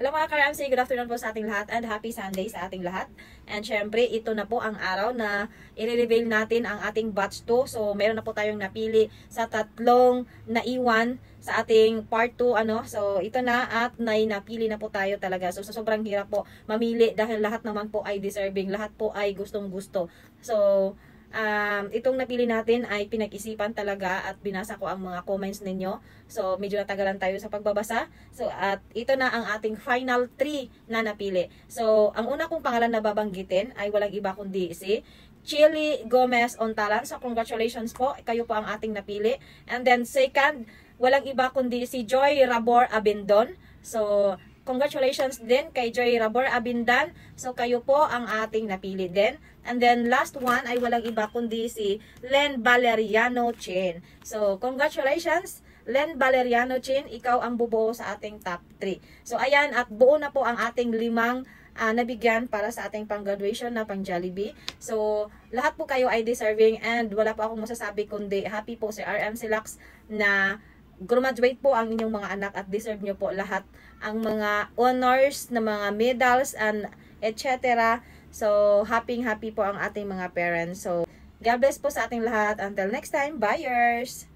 Hello mga ka-RMC, good afternoon po sa ating lahat and happy Sunday sa ating lahat. And syempre, ito na po ang araw na i-reveal natin ang ating batch 2. So, meron na po tayong napili sa tatlong naiwan sa ating part 2. So, ito na at napili na po tayo talaga. So, sobrang hirap po mamili dahil lahat naman po ay deserving. Lahat po ay gustong-gusto. So, itong napili natin ay pinag-isipan talaga at binasa ko ang mga comments ninyo. So, medyo natagalan tayo sa pagbabasa. So, at ito na ang ating final 3 na napili. So, ang una kong pangalan na babanggitin ay walang iba kundi si Chili Gomez Ontalan. So, congratulations po. Kayo po ang ating napili. And then, second, walang iba kundi si Joy Rabor Abindon. So, congratulations din kay Joy Rabor Abindan. So, kayo po ang ating napili din. And then, last one ay walang iba kundi si Len Valeriano Chin. So, congratulations, Len Valeriano Chin. Ikaw ang bubuo sa ating top 3. So, ayan, at buo na po ang ating 5 nabigyan para sa ating pang-graduation na pang-Jollibee. So, lahat po kayo ay deserving and wala po akong masasabi kundi happy po si RMC Lux na graduate po ang inyong mga anak at deserve nyo po lahat ang mga honors na mga medals and etc. So, happy po ang ating mga parents. So, God bless po sa ating lahat. Until next time, buyers!